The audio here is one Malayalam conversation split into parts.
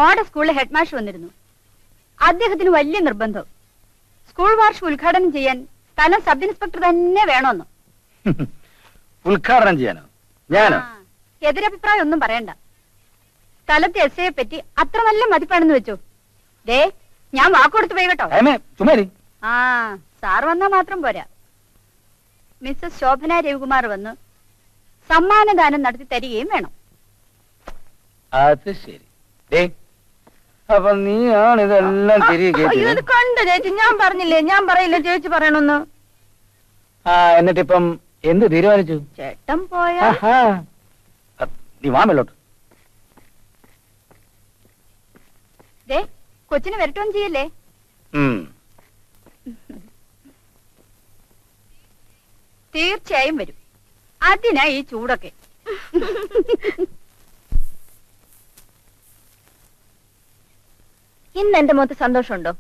മോഡൽ സ്കൂളിലെ ഹെഡ് മാസ്റ്റർ വന്നിരുന്നു. അദ്ദേഹത്തിന് വലിയ നിർബന്ധം, സ്കൂൾ വാർഷികം ഉദ്ഘാടനം ചെയ്യാൻ സ്ഥലം സബ് ഇൻസ്പെക്ടർ തന്നെ വേണമെന്ന്. ഉദ്ഘാടനം ചെയ്യാനോ? ഞാനോ? എതിരഭിപ്രായം ഒന്നും പറയണ്ട. സ്ഥലത്തെ എസ് ഐയെ പറ്റി അത്ര നല്ല മതിപ്പാണെന്ന് വെച്ചോ. ദേ, ഞാൻ വാക്കുകൊടുത്ത് പോയി കേട്ടോ. ആ, സാർ വന്നാ മാത്രം പോരാ. മിസ്സസ് ശോഭന രവികുമാർ വന്ന് സമ്മാനദാനം നടത്തി തരികയും വേണം. അത് ശരി. അപ്പൊ നീയാണ് ഇതെല്ലാം തിരികെ കണ്ടു ചേച്ചി. ഞാൻ പറഞ്ഞില്ലേ, ഞാൻ പറയില്ല, ചേച്ചി പറയണമെന്ന്. എന്നിട്ടിപ്പം എന്ത് തീരുമാനിച്ചു? ചേട്ടൻ പോയാ നീ വാമല്ലോട്ട്. കൊച്ചിന് വരട്ടോന്ന് ചെയ്യല്ലേ? തീർച്ചയായും വരും. അതിനാ ഈ ചൂടൊക്കെ. ഇന്ന് എന്റെ മുഖത്ത് സന്തോഷമുണ്ടോ?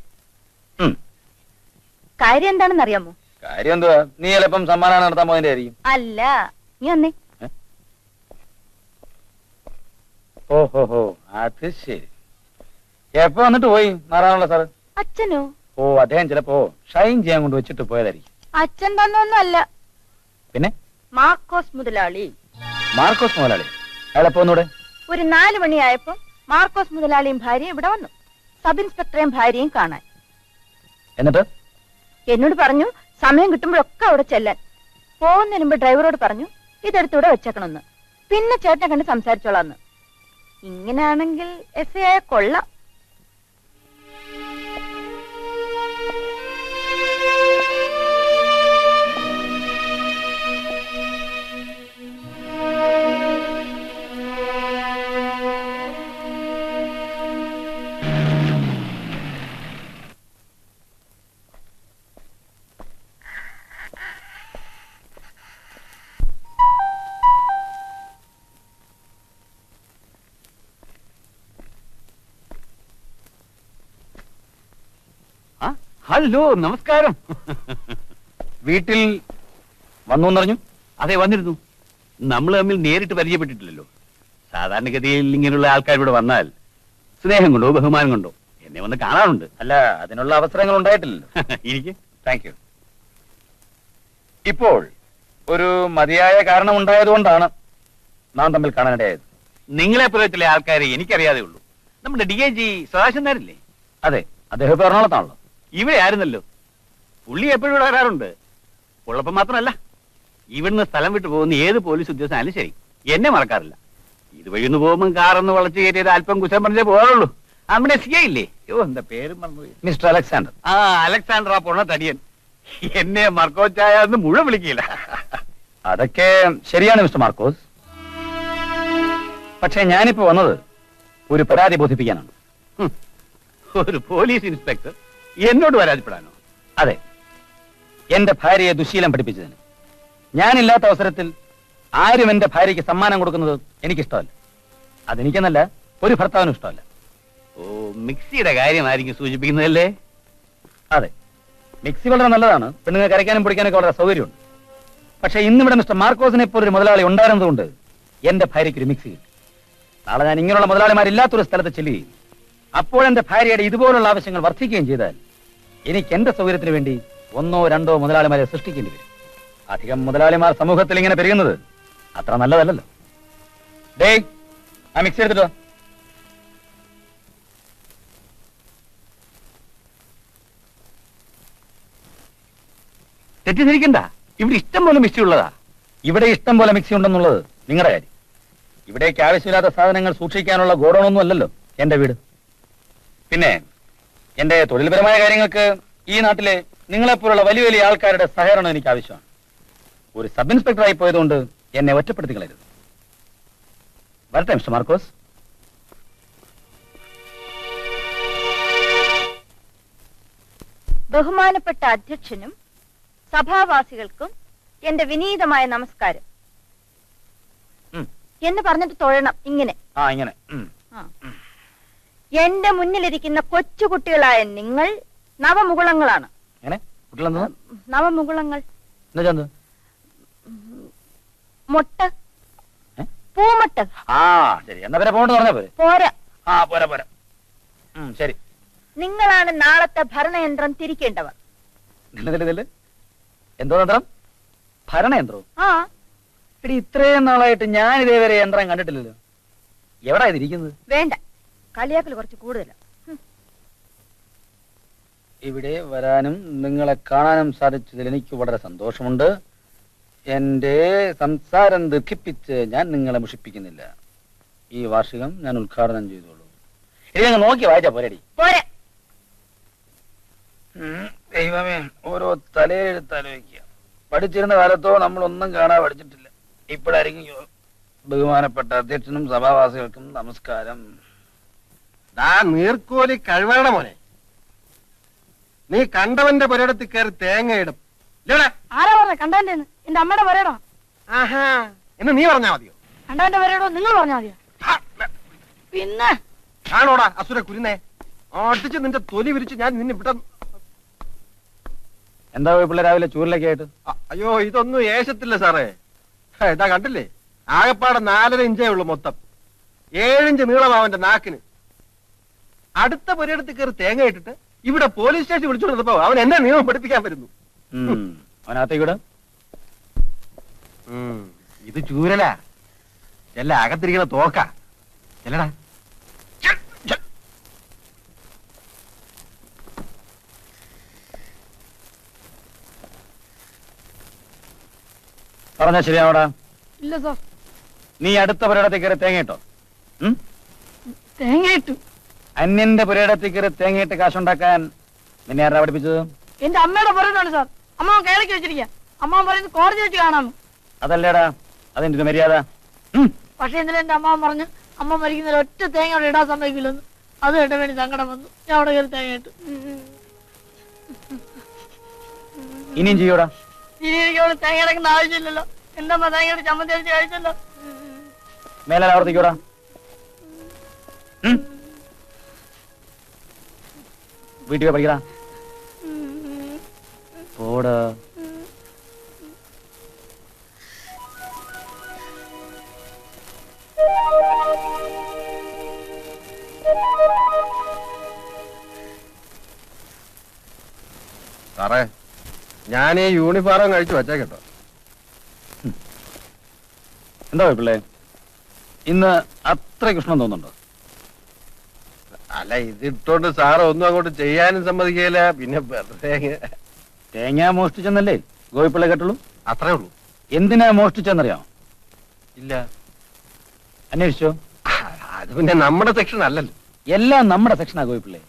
കാര്യം എന്താണെന്ന് അറിയാമോ? കാര്യം എന്തുവാ? നീ ചിലപ്പം സമ്മാനം നടത്താൻ പോയതിന്റെ ആയിരിക്കും. അല്ല, നീ വന്നേ. ഓഹോ, അത് ശരി. എപ്പോ വന്നിട്ട് പോയി നാറാണല്ലോ സാറ്? അച്ഛനോ? ഓ, അദ്ദേഹം ചിലപ്പോ ഷൈൻ ചെയ്യാൻ കൊണ്ട് വെച്ചിട്ട് പോയതായിരിക്കും. അച്ഛൻ തന്നൊന്നും അല്ല. പിന്നെ മാർക്കോസ് മുതലാളി. മാർക്കോസ് മുതലാളി? അയാളെപ്പോ ഒന്നൂടെ? ഒരു 4 മണിയായപ്പോ മാർക്കോസ് മുതലാളിയും ഭാര്യയും ഇവിടെ വന്നു, സബ് ഇൻസ്പെക്ടറേയും ഭാര്യയും കാണാൻ. എന്നിട്ട് എന്നോട് പറഞ്ഞു സമയം കിട്ടുമ്പോഴൊക്കെ അവിടെ ചെല്ലാൻ. പോകുന്നതിന് മുമ്പ് ഡ്രൈവറോട് പറഞ്ഞു ഇതെടുത്തൂടെ വെച്ചേക്കണമെന്ന്. പിന്നെ ചേട്ടനെ കണ്ട് സംസാരിച്ചോളാന്ന്. ഇങ്ങനെയാണെങ്കിൽ എസ് ഐ ആയ കൊള്ളാം. ഹലോ, നമസ്കാരം. വീട്ടിൽ വന്നു എന്നറിഞ്ഞു? അതെ, വന്നിരുന്നു. നമ്മൾ തമ്മിൽ നേരിട്ട് പരിചയപ്പെട്ടിട്ടില്ലല്ലോ. സാധാരണഗതിയിൽ ഇങ്ങനെയുള്ള ആൾക്കാർ ഇവിടെ വന്നാൽ സ്നേഹം കൊണ്ടോ ബഹുമാനം കൊണ്ടോ എന്നെ വന്ന് കാണാറുണ്ട്. അല്ല, അതിനുള്ള അവസരങ്ങൾ ഉണ്ടായിട്ടില്ലല്ലോ. എനിക്ക് താങ്ക് യു. ഇപ്പോൾ ഒരു മതിയായ കാരണം ഉണ്ടായതുകൊണ്ടാണ് നാം തമ്മിൽ കാണാനിടയായത്. നിങ്ങളെ പോലെ ചില ആൾക്കാരെ എനിക്കറിയാതെ ഉള്ളൂ. നമ്മുടെ DIG സദാശിവൻ നായരില്ലേ? അതെ, അദ്ദേഹം ഇപ്പൊ എറണാകുളത്താണല്ലോ. ഇവിടെ ആയിരുന്നല്ലോ. പുള്ളി എപ്പോഴും ഇവിടെ വരാറുണ്ട്. ഉള്ളപ്പം മാത്രമല്ല, ഇവിടുന്ന് സ്ഥലം വിട്ടു പോകുന്ന ഏത് പോലീസ് ഉദ്യോഗസ്ഥനായാലും ശരി എന്നെ മറക്കാറില്ല. ഇതുവഴി ഒന്ന് പോകുമ്പോൾ കാറൊന്ന് വളച്ചു കയറ്റിയത് അല്പം കുശം പറഞ്ഞേ പോകാറുള്ളൂ. നമ്മുടെ SI ഇല്ലേ, എന്താ പേരും മറന്നുപോയി, മിസ്റ്റർ അലക്സാണ്ടർ. അലക്സാണ്ടർ. ആ പൊണ്ണ തടിയൻ എന്നെ മർക്കോച്ചായ എന്ന് മുഴുവൻ വിളിക്കില്ല. അതൊക്കെ ശരിയാണ് മിസ്റ്റർ മാർക്കോസ്. പക്ഷെ ഞാനിപ്പോ വന്നത് ഒരു പരാതി ബോധിപ്പിക്കാനാണ്. ഒരു പോലീസ് ഇൻസ്പെക്ടർ എന്നോട് പരാതിപ്പെടാനോ? അതെ, എന്റെ ഭാര്യയെ ദുശീലം പഠിപ്പിച്ചതിന്. ഞാനില്ലാത്ത അവസരത്തിൽ ആരും എന്റെ ഭാര്യയ്ക്ക് സമ്മാനം കൊടുക്കുന്നത് എനിക്കിഷ്ടമല്ല. അതെനിക്കെന്നല്ല, ഒരു ഭർത്താവിനും ഇഷ്ടമല്ല. ഓ, മിക്സിയുടെ കാര്യമായിരിക്കും സൂചിപ്പിക്കുന്നതല്ലേ? അതെ, മിക്സി വളരെ നല്ലതാണ്. പെണ്ണുങ്ങൾക്ക് അരയ്ക്കാനും പൊടിക്കാനൊക്കെ വളരെ സൗകര്യമുണ്ട്. പക്ഷെ ഇന്നിവിടെ മിസ്റ്റർ മാർക്കോസിനെ പോലൊരു മുതലാളി ഉണ്ടായിരുന്നതുകൊണ്ട് എന്റെ ഭാര്യയ്ക്ക് ഒരു മിക്സി കിട്ടി. നാളെ ഞാൻ ഇങ്ങനെയുള്ള മുതലാളിമാരില്ലാത്തൊരു സ്ഥലത്ത് ചെല്ലുകയും അപ്പോഴെന്റെ ഭാര്യയുടെ ഇതുപോലുള്ള ആവശ്യങ്ങൾ വർദ്ധിക്കുകയും ചെയ്താൽ എനിക്ക് എന്റെ സൗകര്യത്തിന് വേണ്ടി 1 or 2 മുതലാളിമാരെ സൃഷ്ടിക്കേണ്ടി വരും. അധികം മുതലാളിമാർ സമൂഹത്തിൽ ഇങ്ങനെ പെരുകുന്നത് അത്ര നല്ലതല്ലല്ലോ. ആ മിക്സി എടുത്തിട്ടോ. തെറ്റിദ്ധരിക്കണ്ട, ഇവിടെ ഇഷ്ടം പോലെ മിക്സി ഉള്ളതാ. ഇവിടെ ഇഷ്ടം പോലെ മിക്സി ഉണ്ടെന്നുള്ളത് നിങ്ങളുടെ കാര്യം. ഇവിടേക്ക് ആവശ്യമില്ലാത്ത സാധനങ്ങൾ സൂക്ഷിക്കാനുള്ള ഗോഡൌണൊന്നും അല്ലല്ലോ എന്റെ വീട്. പിന്നെ എന്റെ തൊഴിൽപരമായ കാര്യങ്ങൾക്ക് ഈ നാട്ടിലെ നിങ്ങളെപ്പോലുള്ള വലിയ വലിയ ആൾക്കാരുടെ സഹകരണം എനിക്ക് ആവശ്യമാണ്. ഒരു സബ് ഇൻസ്പെക്ടറായി പോയതുകൊണ്ട് എന്നെ ഒറ്റപ്പെടുത്തി കളയരുത്. വരട്ടെ മിസ്റ്റർ മാർക്കോസ്. ബഹുമാനപ്പെട്ട അധ്യക്ഷനും സഭാവാസികൾക്കും എന്റെ വിനീതമായ നമസ്കാരം എന്ന് പറഞ്ഞിട്ട് തൊഴണം. ഇങ്ങനെ ഇങ്ങനെ. എന്റെ മുന്നിലിരിക്കുന്ന കൊച്ചുകുട്ടികളായ നിങ്ങൾ നവമുകുളങ്ങളാണ്. നവമുകുളങ്ങൾ മൊട്ട്, പൂമൊട്ട്. ശരി, എന്നാ പിന്നെ പോരാ. പോരാ. പോരാ. ശരി. നിങ്ങളാണ് നാളത്തെ ഭരണയന്ത്രം തിരിക്കേണ്ടവർ. എന്തോ യന്ത്രം? ഭരണയന്ത്രവും? ആ, എടി, ഇത്രയും നാളായിട്ട് ഞാൻ ഇതേവരെ യന്ത്രം കണ്ടിട്ടില്ലല്ലോ. എവിടാ ഇതിരിക്കുന്നത്? വേണ്ട, കളിയാക്കൽ കുറച്ച് കൂടുതലാ. ഇവിടെ വരാനും നിങ്ങളെ കാണാനും സാധിച്ചതിൽ എനിക്ക് വളരെ സന്തോഷമുണ്ട്. എന്റെ സംസാരം ദീർഘിപ്പിച്ച് ഞാൻ നിങ്ങളെ മുഷിപ്പിക്കുന്നില്ല. ഈ വാർഷികം ഞാൻ ഉദ്ഘാടനം ചെയ്തോളൂ. ഇനി നിങ്ങൾ നോക്കി വായിച്ചാ പോരടി. പോരെ. ദൈവമേ, ഓരോ തലയെഴുത്താലോചിക്കുക. പഠിച്ചിരുന്ന കാലത്തോ നമ്മളൊന്നും കാണാൻ പഠിച്ചിട്ടില്ല. ഇപ്പോഴായിരിക്കും ബഹുമാനപ്പെട്ട അധ്യക്ഷനും സഭാവാസികൾക്കും നമസ്കാരം. നീർക്കോലി കഴിവണ മോനെ, നീ കണ്ടവന്റെ പുരയിടത്തിൽ കയറി തേങ്ങയിടും. ആരാ പറഞ്ഞ കണ്ടവന്റെ? എന്റെ അമ്മയുടെ പറയണോ? ആഹാ, എന്ന് നീ പറഞ്ഞാ മതിയോ? കണ്ടവന്റെ പറയണോ നിങ്ങൾ പറഞ്ഞാ മതിയോ? പിന്നെ ആണോടാ അസുര കുരുന്നേ, അടിച്ച് നിന്റെ തൊലി വിരിച്ച് ഞാൻ നിന്നെ വിട്ട. എന്താ പിള്ളേ രാവിലെ ചൂരിലൊക്കെ ആയിട്ട്? അയ്യോ, ഇതൊന്നും ഏശത്തില്ല സാറേ. ഇതാ കണ്ടില്ലേ, ആകപ്പാടെ 4.5 ഇഞ്ചേ ഉള്ളു മൊത്തം. 7 ഇഞ്ച് നീളമാവന്റെ നാക്കിന്. അടുത്ത പുരയിടത്തിൽ കയറി തേങ്ങ ഇട്ടിട്ട് ഇവിടെ പോലീസ് സ്റ്റേഷൻ വിളിച്ചുകൊണ്ടിരുന്നപ്പോ അവൻ എന്നെ നിയമം പഠിപ്പിക്കാൻ വരുന്നു. അവനകത്തേക്കൂടെ ഇത് ചൂരലാ, എല്ലാം അകത്തിരിക്കുന്ന തോക്കാ. ചെല്ലടാ. പറഞ്ഞാ ശരിയാണോടാ? ഇല്ല സാർ. നീ അടുത്ത പുരയിടത്തിൽ കയറി തേങ്ങയിട്ടോ? തേങ്ങയിട്ടു. അന്യന്റെ പുരയിടത്തിൽ കയറി തേങ്ങയിട്ട് കാശുണ്ടാക്കാൻ നിന്നെ ആരാ പഠിപ്പിച്ചത്? എന്റെ അമ്മയുടെ പറയണാണ് സാർ. അമ്മ കേളക്കി വെച്ചിരിക്കുക. അമ്മ പറയുന്നത് കോടതി വെച്ച് കാണാം. അതല്ലേടാ അതെന്റെ മര്യാദ. പക്ഷെ ഇന്നലെ എന്റെ അമ്മ പറഞ്ഞു അമ്മ മരിക്കുന്നതിൽ ഒറ്റ തേങ്ങ അവിടെ ഇടാൻ സമ്മതിക്കില്ലെന്ന്. അത് കേട്ട വേണ്ടി സങ്കടം വന്നു. ഞാൻ അവിടെ കയറി തേങ്ങ ഇട്ടു. ഇനിയും ചെയ്യൂടാ? ഇനി എനിക്ക് അവിടെ തേങ്ങ ഇടക്കുന്ന ആവശ്യമില്ലല്ലോ. എന്റെ അമ്മ തേങ്ങയുടെ ചമ്മന്തി അടിച്ച് കഴിച്ചല്ലോ. മേലാൽ ആവർത്തിക്കൂടാ? വീട്ടിൽ പഠിക്കടാ. പോടാ. സാറേ, ഞാൻ ഈ യൂണിഫോം കഴിച്ചു വച്ചേക്കട്ടോ. എന്താ പിള്ളേ, ഇന്ന് അത്ര കൃഷ്ണൻ തോന്നുന്നുണ്ടോ? അല്ല, ഇതിട്ടോണ്ട് സാറ് ഒന്നും അങ്ങോട്ട് ചെയ്യാനും സമ്മതിക്കില്ല. പിന്നെ തേങ്ങ മോഷ്ടിച്ചെന്നല്ലേ ഗോപിപ്പിള്ള കേട്ടുള്ളൂ? അത്രേ ഉള്ളൂ. എന്തിനാ മോഷ്ടിച്ചെന്നറിയാമോ? ഇല്ല. അന്വേഷിച്ചോ? അത് പിന്നെ നമ്മുടെ സെക്ഷൻ അല്ലല്ലോ. എല്ലാം നമ്മുടെ സെക്ഷനാ ഗോപിപ്പിള്ളേ.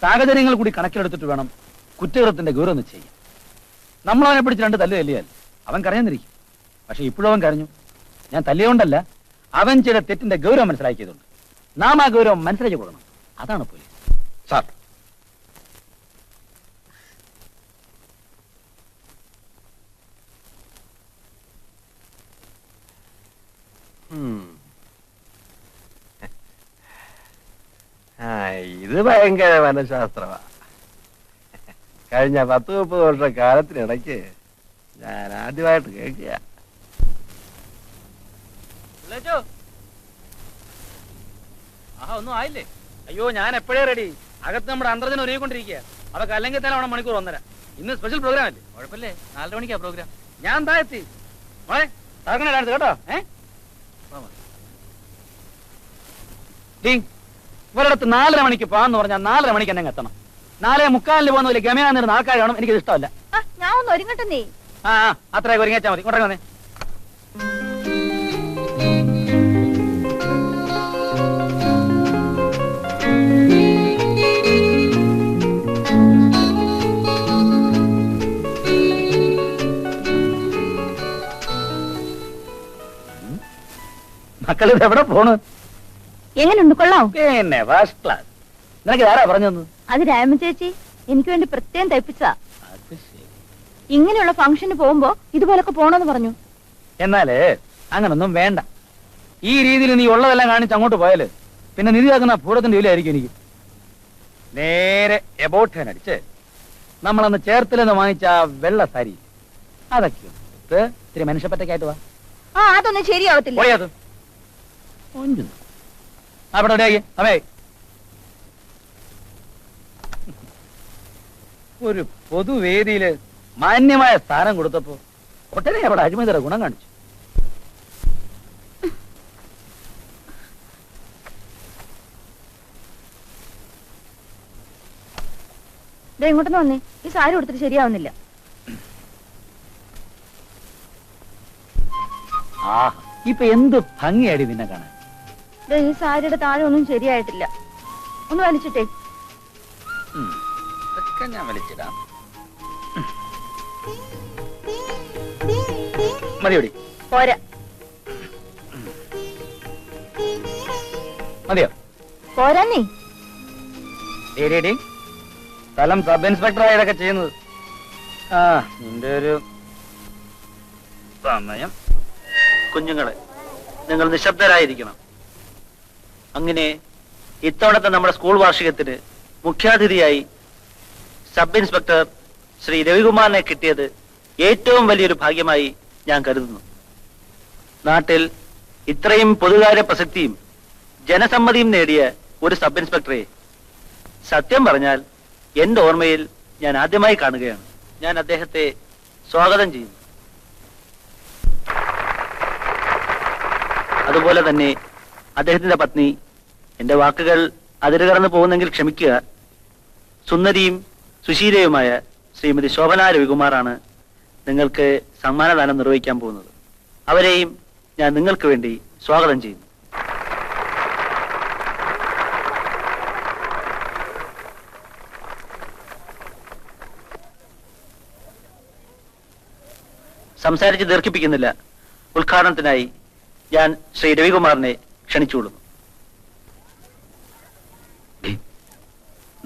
സാഹചര്യങ്ങൾ കൂടി കണക്കിലെടുത്തിട്ട് വേണം കുറ്റകൃത്യത്തിന്റെ ഗൗരവം നിശ്ചയിക്കാൻ. നമ്മളവനെ പിടിച്ച് 2 തല്ല് തല്ലിയാൽ അവൻ കരഞ്ഞെന്നിരിക്കും. പക്ഷെ ഇപ്പോഴും അവൻ കരഞ്ഞു. ഞാൻ തല്ലിയോണ്ടല്ല, അവൻ ചെയ്ത തെറ്റിന്റെ ഗൗരവം മനസ്സിലാക്കിയതുകൊണ്ട്. നാം ആ ഗൗരവം മനസ്സിലാക്കി കൊടുക്കണം. അതാണ് പോലീസ്. സാർ, ഇത് ഭയങ്കര മനഃശാസ്ത്രമാ. കഴിഞ്ഞ 10-30 വർഷ കാലത്തിനിടയ്ക്ക് ഞാൻ ആദ്യമായിട്ട് കേൾക്കുക. ഒന്നും ആയില്ലേ? അയ്യോ, ഞാൻ എപ്പോഴേ റെഡി. അകത്ത് നമ്മുടെ അന്തർജനം ഒരുങ്ങിക്കൊണ്ടിരിക്കുക. അതൊക്കെ അല്ലെങ്കിൽ തന്നെ അവിടെ മണിക്കൂർ 1.5. ഇന്ന് സ്പെഷ്യൽ പ്രോഗ്രാം അല്ലേ? കുഴപ്പമില്ലേ, 4 മണിക്കാ പ്രോഗ്രാം. ഞാൻ താ എത്തി മോളെ. തകർക്കണ ഡാൻസ് കേട്ടോ. ഇവരടുത്ത് 4:30 മണിക്ക് പോകാന്ന് പറഞ്ഞാൽ 4:30 മണിക്ക് എന്നെ എത്തണം. 4:45 പോകുന്ന പോലെ ഗമയാന്നിരുന്ന ആൾക്കാർ കാണും. എനിക്കത് ഇഷ്ടമല്ല. ഞാൻ ഒന്ന് ഒരുങ്ങട്ടെ. നീ അത്രയൊക്കെ ഒരുങ്ങിച്ചാൽ മതി. ഇങ്ങോട്ടേ വന്നേ. മക്കളിത് എവിടെ പോണ്? എങ്ങനെയുണ്ട്? കൊള്ളാം. പിന്നെ ഫസ്റ്റ് ക്ലാസ്. നിനക്ക് ആരാ പറഞ്ഞു? അത് രാമ ചേച്ചി എനിക്ക് വേണ്ടി പ്രത്യേകം തയ്പ്പിച്ചതാ. ഇങ്ങനെയുള്ള ഫംഗ്ഷന് പോകുമ്പോ ഇതുപോലൊക്കെ പോണെന്ന് പറഞ്ഞു. എന്നാലേ അങ്ങനൊന്നും വേണ്ട. ഈ രീതിയിൽ നീ ഉള്ളതെല്ലാം കാണിച്ച് അങ്ങോട്ട് പോയാല് പിന്നെ നിധി ആക്കുന്ന പൂരത്തിന്റെ ജോലിയായിരിക്കും എനിക്ക്. നേരെ എബോട്ട് ഫാൻ അടിച്ച് നമ്മളന്ന് ചേർത്തിലെന്ന് വാങ്ങിച്ച വെള്ള സാരി അതൊക്കെ ഇത്തിരി മനുഷ്യപ്പറ്റക്കായിട്ട് വാ. അതൊന്നും ശരിയാവത്തില്ല. അവിടെ സമയ ഒരു പൊതുവേദിയില് മാന്യമായ സ്ഥാനം കൊടുത്തപ്പോ ഒട്ടനെ അവിടെ അഴിമതിയുടെ ഗുണം കാണിച്ചു. ഇങ്ങോട്ടൊന്ന് വന്നേ, ഈ സാരി കൊടുത്തിട്ട് ശരിയാവുന്നില്ല. ഇപ്പൊ എന്ത് ഭംഗിയാടി നിന്നെ കാണാൻ. ഈ സാരിയുടെ താഴെ ഒന്നും ശരിയായിട്ടില്ല, ഒന്ന് വലിച്ചിട്ടേ. ഞാൻ വലിച്ചിടാം. മതിയോടി? പോരാ. മതിയോ? പോരാന്നേ. സ്ഥലം സബ് ഇൻസ്പെക്ടറായി ഇതൊക്കെ ചെയ്യുന്നത്. നിന്റെ ഒരു സമയം. കുഞ്ഞുങ്ങളെ, നിങ്ങൾ നിശബ്ദരായിരിക്കണം. അങ്ങനെ ഇത്തവണത്തെ നമ്മുടെ സ്കൂൾ വാർഷികത്തിന് മുഖ്യാതിഥിയായി സബ് ഇൻസ്പെക്ടർ ശ്രീ രവികുമാറിനെ കിട്ടിയത് ഏറ്റവും വലിയൊരു ഭാഗ്യമായി ഞാൻ കരുതുന്നു. നാട്ടിൽ ഇത്രയും പൊതുകാര്യ പ്രസക്തിയും ജനസമ്മതിയും നേടിയ ഒരു സബ് ഇൻസ്പെക്ടറെ സത്യം പറഞ്ഞാൽ എന്റെ ഓർമ്മയിൽ ഞാൻ ആദ്യമായി കാണുകയാണ്. ഞാൻ അദ്ദേഹത്തെ സ്വാഗതം ചെയ്യുന്നു. അതുപോലെ തന്നെ അദ്ദേഹത്തിന്റെ പത്നി, എന്റെ വാക്കുകൾ അതിരുകടന്നു പോകുന്നെങ്കിൽ ക്ഷമിക്കുക, സുന്ദരിയും സുശീലയുമായ ശ്രീമതി ശോഭന രവികുമാറാണ് നിങ്ങൾക്ക് സമ്മാനദാനം നിർവഹിക്കാൻ പോകുന്നത്. അവരെയും ഞാൻ നിങ്ങൾക്ക് വേണ്ടി സ്വാഗതം ചെയ്യുന്നു. സംസാരിച്ച് ദീർഘിപ്പിക്കുന്നില്ല. ഉദ്ഘാടനത്തിനായി ഞാൻ ശ്രീ രവികുമാറിനെ ക്ഷണിച്ചുകൊള്ളുന്നു.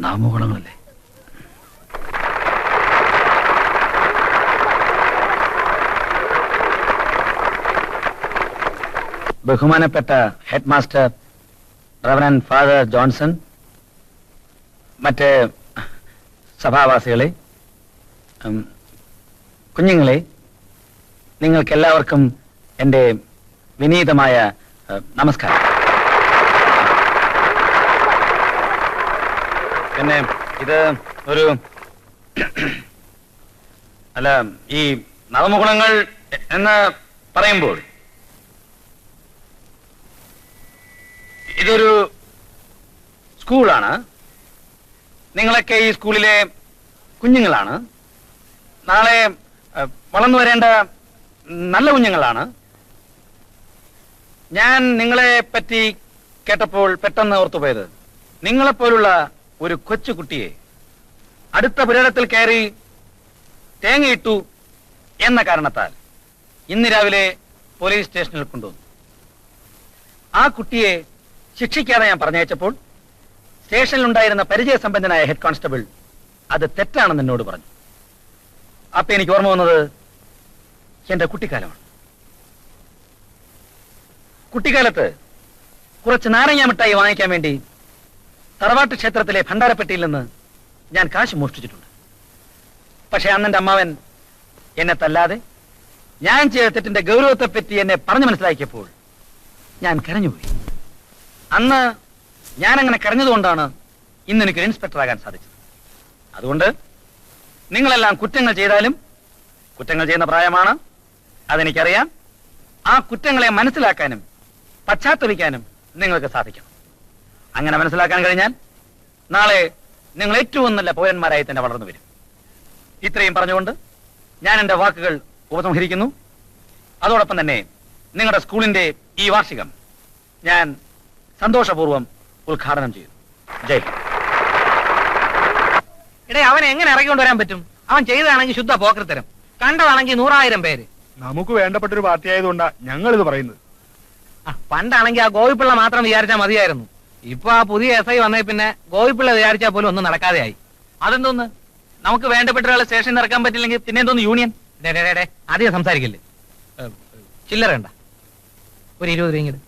നാമകുളങ്ങളല്ലേ? ബഹുമാനപ്പെട്ട head master reverend father Johnson, മറ്റ് സഭാവാസികളെ, കുഞ്ഞുങ്ങളെ, നിങ്ങൾക്കെല്ലാവർക്കും എൻ്റെ വിനീതമായ നമസ്കാരം. പിന്നെ ഇത് ഒരു അല്ല, ഈ നവമുകുളങ്ങൾ എന്ന് പറയുമ്പോൾ ഇതൊരു സ്കൂളാണ്. നിങ്ങളൊക്കെ ഈ സ്കൂളിലെ കുഞ്ഞുങ്ങളാണ്. നാളെ വളർന്നു വരേണ്ട നല്ല കുഞ്ഞുങ്ങളാണ്. ഞാൻ നിങ്ങളെ പറ്റി കേട്ടപ്പോൾ പെട്ടെന്ന് ഓർത്തുപോയത്, നിങ്ങളെപ്പോലുള്ള ഒരു കൊച്ചുകുട്ടിയെ അടുത്ത പുരയിടത്തിൽ കയറി തേങ്ങയിട്ടു എന്ന കാരണത്താൽ ഇന്ന് രാവിലെ പോലീസ് സ്റ്റേഷനിൽ കൊണ്ടുവന്നു. ആ കുട്ടിയെ ശിക്ഷിക്കാതെ ഞാൻ പറഞ്ഞയച്ചപ്പോൾ സ്റ്റേഷനിലുണ്ടായിരുന്ന പരിചയസമ്പന്നനായ ഹെഡ് കോൺസ്റ്റബിൾ അത് തെറ്റാണെന്ന് എന്നോട് പറഞ്ഞു. അപ്പൊ എനിക്ക് ഓർമ്മ വന്നത് എന്റെ കുട്ടിക്കാലമാണ്. കുട്ടിക്കാലത്ത് കുറച്ച് നാരങ്ങ മിഠായി വാങ്ങിക്കാൻ വേണ്ടി തറവാട്ട് ക്ഷേത്രത്തിലെ ഭണ്ഡാരപ്പെട്ടിയിൽ നിന്ന് ഞാൻ കാശ് മോഷ്ടിച്ചിട്ടുണ്ട്. പക്ഷെ അന്നെന്റെ അമ്മാവൻ എന്നെ തല്ലാതെ ഞാൻ ചെയ്ത തെറ്റിന്റെ ഗൗരവത്തെപ്പറ്റി എന്നെ പറഞ്ഞു മനസ്സിലാക്കിയപ്പോൾ ഞാൻ കരഞ്ഞുപോയി. അന്ന് ഞാൻ അങ്ങനെ കരഞ്ഞതുകൊണ്ടാണ് ഇന്ന് എനിക്കൊരു ഇൻസ്പെക്ടർ ആകാൻ സാധിച്ചത്. അതുകൊണ്ട് നിങ്ങളെല്ലാം കുറ്റങ്ങൾ ചെയ്താലും, കുറ്റങ്ങൾ ചെയ്യുന്ന പ്രായമാണ്, അതെനിക്കറിയാം. ആ കുറ്റങ്ങളെ മനസ്സിലാക്കാനും പശ്ചാത്തപിക്കാനും നിങ്ങൾക്ക് സാധിക്കണം. അങ്ങനെ മനസ്സിലാക്കാൻ കഴിഞ്ഞാൽ നാളെ നിങ്ങൾ ഏറ്റവും നല്ല പൗരന്മാരായി തന്നെ വളർന്നു വരും. ഇത്രയും പറഞ്ഞുകൊണ്ട് ഞാൻ എന്റെ വാക്കുകൾ ഉപസംഹരിക്കുന്നു. അതോടൊപ്പം തന്നെ നിങ്ങളുടെ സ്കൂളിന്റെ ഈ വാർഷികം ഞാൻ സന്തോഷപൂർവ്വം ഉദ്ഘാടനം ചെയ്തു. ജയ്. ഇടേ, അവനെ എങ്ങനെ ഇറങ്ങിക്കൊണ്ട് വരാൻ പറ്റും? അവൻ ചെയ്തതാണെങ്കിൽ ശുദ്ധ പോക്കർത്തരം, കണ്ടതാണെങ്കിൽ 100,000 പേര്. നമുക്ക് വേണ്ടപ്പെട്ട ഒരു പാർട്ടി ആയതുകൊണ്ടാ ഞങ്ങൾ ഇത് പറയുന്നത്. പണ്ടാണെങ്കിൽ ആ ഗോപിപ്പിള്ള മാത്രം വിചാരിച്ചാൽ മതിയായിരുന്നു. ഇപ്പൊ ആ പുതിയ SI വന്നേ പിന്നെ ഗോപിപ്പിള്ള വിചാരിച്ചാൽ പോലും ഒന്നും നടക്കാതെയായി. അതെന്തോന്ന്? നമുക്ക് വേണ്ടപ്പെട്ട ഒരാളെ സ്റ്റേഷനിൽ ഇറക്കാൻ പറ്റില്ലെങ്കിൽ പിന്നെ എന്തോന്ന് യൂണിയൻ? അധികം സംസാരിക്കില്ലേ? ചില്ലറ വേണ്ട, ഒരു 20 രൂപ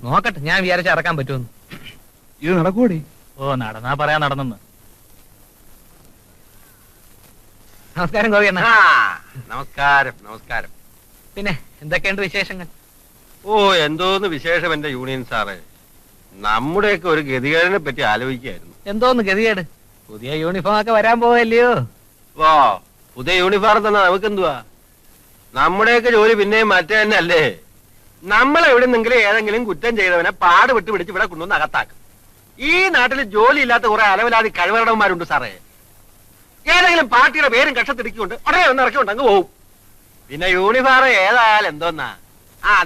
നോക്കട്ടെ, ഞാൻ വിചാരിച്ച ഇറക്കാൻ പറ്റുമെന്ന്. ഇത് നടക്കൂടി? ഓ, നടന്നാ പറയാ നടന്നെന്ന്. നമസ്കാരം ഗോപി അണ്ണ. നമസ്കാരം. നമസ്കാരം. പിന്നെ എന്തൊക്കെയുണ്ട് വിശേഷങ്ങൾ? ഓ, എന്തോന്ന് വിശേഷം എന്റെ യൂണിയൻ സാറേ. നമ്മുടെയൊക്കെ ഒരു ഗതികേടിനെ പറ്റി ആലോചിക്കായിരുന്നു. എന്തോന്ന് ഗതികേട്? പുതിയ യൂണിഫോം ഒക്കെ വരാൻ പോവല്ലയോ? വാ, പുതിയ യൂണിഫോം തന്നെ നമുക്ക് എന്തുവാ? നമ്മുടെയൊക്കെ ജോലി പിന്നെയും മറ്റേ തന്നെ അല്ലേ? നമ്മളെവിടെന്നെങ്കിലും ഏതെങ്കിലും കുറ്റം ചെയ്തവനെ പാട് വിട്ട് പിടിച്ച് ഇവിടെ കൊണ്ടുവന്ന് അകത്താക്കും. ഈ നാട്ടിൽ ജോലി ഇല്ലാത്ത കുറെ അലവലാതി കഴിവറടന്മാരുണ്ട് സാറേ. ഏതെങ്കിലും പാർട്ടിയുടെ പേരും കക്ഷത്തിടിക്കൊണ്ട് ഉടനെ ഒന്ന് ഇറക്കിക്കൊണ്ട് അങ്ങ് പോവും. പിന്നെ യൂണിഫോം ഏതായാലും എന്തോന്നാ,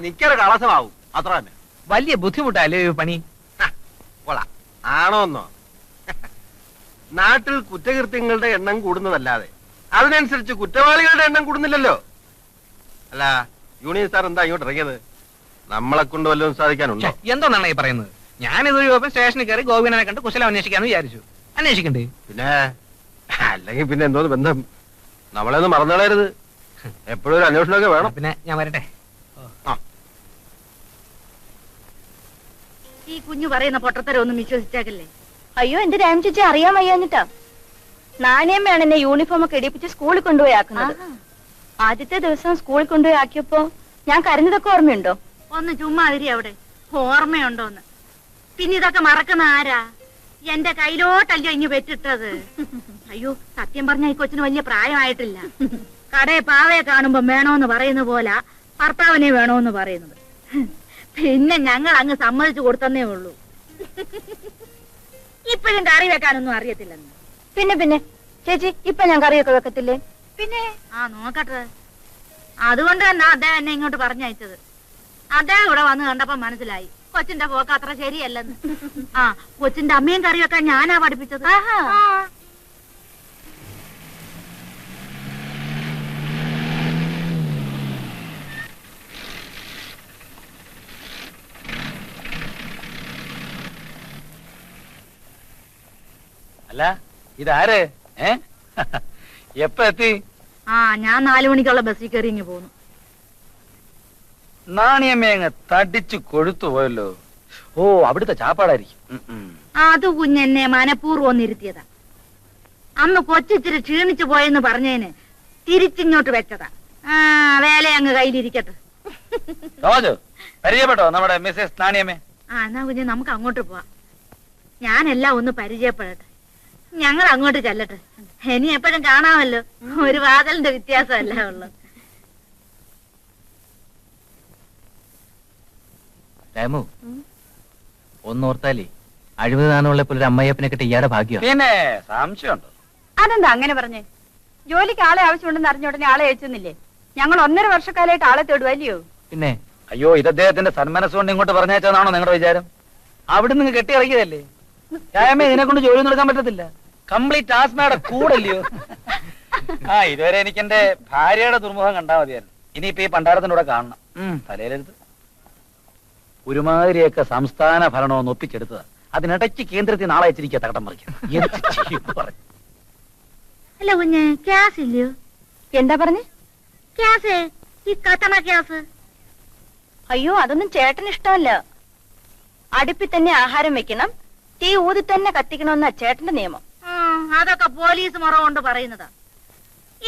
നിക്കറ് കളസമാവും, അത്ര തന്നെ. വലിയ ബുദ്ധിമുട്ടല്ലേ ഈ പണി? കൊള്ളാം, ആണോന്നോ? നാട്ടിൽ കുറ്റകൃത്യങ്ങളുടെ എണ്ണം കൂടുന്നതല്ലാതെ അതിനനുസരിച്ച് കുറ്റവാളികളുടെ എണ്ണം കൂടുന്നില്ലല്ലോ. അല്ല, യൂണിയൻ സാർ എന്താ ഇങ്ങോട്ട് ഇറങ്ങിയത്? നമ്മളെ കൊണ്ട് വല്ലതും സാധിക്കാനുണ്ടോ? എന്തോന്നാണ് ഈ പറയുന്നത്? ഞാനിതൊരു രൂപ സ്റ്റേഷനിൽ കയറി ഗോപിനെ കണ്ട് കുശലം അന്വേഷിക്കാന്ന് വിചാരിച്ചു. അന്വേഷിക്കണ്ടേ? പിന്നെ അല്ലെങ്കിൽ പിന്നെ എന്തോന്ന് ബന്ധം? നമ്മളെയൊന്നും മറന്നുകളയരുത്. എപ്പോഴും ഒരു അന്വേഷണമൊക്കെ വേണം. പിന്നെ ഞാൻ വരട്ടെ. ഈ കുഞ്ഞു പറയുന്ന പൊട്ടത്തരം ഒന്നും വിശ്വസിച്ചേക്കല്ലേ. അയ്യോ, എന്റെ രാം ചേച്ചി അറിയാൻ വയ്യാഞ്ഞിട്ടാ. നാണയമ്മയാണ് എന്നെ യൂണിഫോം ഒക്കെ ഇടിപ്പിച്ച് സ്കൂളിൽ കൊണ്ടുപോയി ആക്കുന്നത്. ആദ്യത്തെ ദിവസം സ്കൂളിൽ കൊണ്ടുപോയി ആക്കിയപ്പോ ഞാൻ കരഞ്ഞതൊക്കെ ഓർമ്മയുണ്ടോ? ഒന്ന് ചുമ്മാ ഇരി അവിടെ. ഓർമ്മയുണ്ടോന്ന്? പിന്നെ ഇതൊക്കെ മറക്കുന്ന ആരാ? എന്റെ കയ്യിലോട്ടല്ലോ ഇങ്ങ് വെച്ചിട്ടത്. അയ്യോ, സത്യം പറഞ്ഞ ഈ കൊച്ചിന് വലിയ പ്രായമായിട്ടില്ല. കടയെ പാവയെ കാണുമ്പോ വേണോന്ന് പറയുന്ന പോലെ ഭർത്താവിനെ വേണോന്ന് പറയുന്നത്. പിന്നെ ഞങ്ങൾ അങ്ങ് സമ്മതിച്ചു കൊടുത്തന്നേ ഉള്ളൂ. ഇപ്പോഴും കറി വെക്കാനൊന്നും അറിയത്തില്ലെന്ന്. പിന്നെ ചേച്ചി, ഇപ്പൊ ഞാൻ കറിയൊക്കെ വെക്കത്തില്ലേ? പിന്നെ നോക്കട്ടെ. അതുകൊണ്ട് തന്നെ അദ്ദേഹം എന്നെ ഇങ്ങോട്ട് പറഞ്ഞയച്ചത്. അദ്ദേഹം ഇവിടെ വന്ന് കണ്ടപ്പോ മനസ്സിലായി കൊച്ചിന്റെ പോക്ക് അത്ര ശരിയല്ലെന്ന്. കൊച്ചിന്റെ അമ്മയും കറി വെക്കാൻ ഞാനാ പഠിപ്പിച്ചത്. അല്ല, ഇതാര്? എപ്പ എത്തി? ഞാൻ 4 മണിക്കുള്ള ബസ്സിൽ കയറി ഇങ്ങ് പോന്നു. നാണിയമ്മയങ്ങ് തടിച്ചു കൊഴുത്തു പോയല്ലോ. ഓ, അവിടുത്തെ ചാപ്പാടായിരിക്കും. അത് കുഞ്ഞെന്നെ മനഃപൂർവ്വം ഇരുത്തിയതാ. അന്ന് കൊച്ചിച്ചിരി ക്ഷീണിച്ചു പോയെന്ന് പറഞ്ഞതിന് തിരിച്ചിങ്ങോട്ട് വെച്ചതാ. വേല അങ്ങ് കയ്യിലിരിക്കട്ടെ. റോജു, പരിചയപ്പെട്ടോ നമ്മുടെ മിസ്സസ് നാണിയമ്മേ? എന്നാ കുഞ്ഞ് നമുക്ക് അങ്ങോട്ട് പോവാം. ഞാനെല്ലാം ഒന്ന് പരിചയപ്പെടട്ടെ. ഞങ്ങൾ അങ്ങോട്ട് ചെല്ലട്ടെ. ഇനി എപ്പോഴും കാണാമല്ലോ. ഒരു വാതലിന്റെ വ്യത്യാസമല്ല ഉള്ളു. രാമു, ഒന്നോർത്താലേ 60 താണുള്ളപ്പോൾ ഒരു അമ്മയപ്പനെ കിട്ടി ഇയാടെ ഭാഗ്യം. പിന്നെ സംശയമുണ്ടോ? അതെന്താ അങ്ങനെ പറഞ്ഞേ? ജോലിക്ക് ആളെ ആവശ്യമുണ്ടെന്ന് അറിഞ്ഞ ഉടനെ ആളെ അയച്ചെന്നില്ലേ? ഞങ്ങൾ 1.5 വർഷക്കാലായിട്ട് ആളെ തേടുവല്ലയോ? പിന്നെ അയ്യോ, ഇത് അദ്ദേഹത്തിന്റെ സന്മനസ്സുകൊണ്ട് ഇങ്ങോട്ട് പറഞ്ഞാച്ചാണോ നിങ്ങളുടെ വിചാരം? അവിടെ നിന്ന് കെട്ടി ഇറങ്ങിയതല്ലേ? രാമേ, ഇതിനെ കൊണ്ട് ജോലി നടക്കാൻ പറ്റത്തില്ല. കംപ്ലീറ്റ് ആസ്മയുടെ കൂടല്ലയോ? ഇതുവരെ എനിക്ക് എന്റെ ഭാര്യയുടെ ദുർമുഖം കണ്ടാൽ മതിയായിരുന്നു. ഇനിയിപ്പോ ഈ പണ്ടാരത്തിനൂടെ കാണണം. തലയിലെടുത്ത് ഒരുമാതിരിയൊക്കെ സംസ്ഥാന ഭരണം ഒന്ന് ഒപ്പിച്ചെടുത്തതാ. അതിനിടയ്ക്ക് കേന്ദ്രത്തിൽ നാളെ അയച്ചിരിക്കുക തകടം മറിക്കാം. അല്ല കുഞ്ഞ്, ഗ്യാസ് ഇല്ലയോ? എന്താ പറഞ്ഞേ? ഗ്യാസ്, ഈ കത്തണ ഗ്യാസ്. അയ്യോ, അതൊന്നും ചേട്ടന് ഇഷ്ടമല്ല. അടുപ്പിൽ തന്നെ ആഹാരം വെക്കണം, തീ ഊതി തന്നെ കത്തിക്കണമെന്നാ ചേട്ടന്റെ നിയമം. അതൊക്കെ പോലീസ് മുറ കൊണ്ട് പറയുന്നതാ.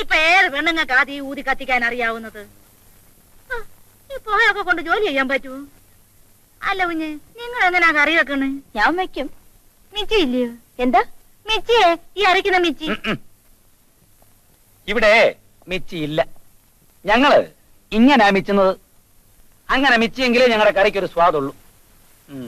ഇപ്പൊ ഏത് പെണ്ണുങ്ങൾക്ക് തീ ഊതി കത്തിക്കാൻ അറിയാവുന്നത്? ഈ പുകയൊക്കെ കൊണ്ട് ജോലി ചെയ്യാൻ പറ്റുമോ? അല്ല കുഞ്ഞ്, നിങ്ങൾ എങ്ങനെയാ കറി വെക്കണേ? ഞാൻ വെക്കും. മിച്ചി ഇല്ലയോ? എന്താ മിച്ചിയെ, ഈ അരയ്ക്കുന്ന മിച്ചി. ഇവിടെ മിച്ചി ഇല്ല. ഞങ്ങള് ഇങ്ങനെ മിച്ചുന്നത്. അങ്ങനെ മിച്ചിയെങ്കിലേ ഞങ്ങളുടെ കറിക്ക് ഒരു സ്വാദുള്ളൂ.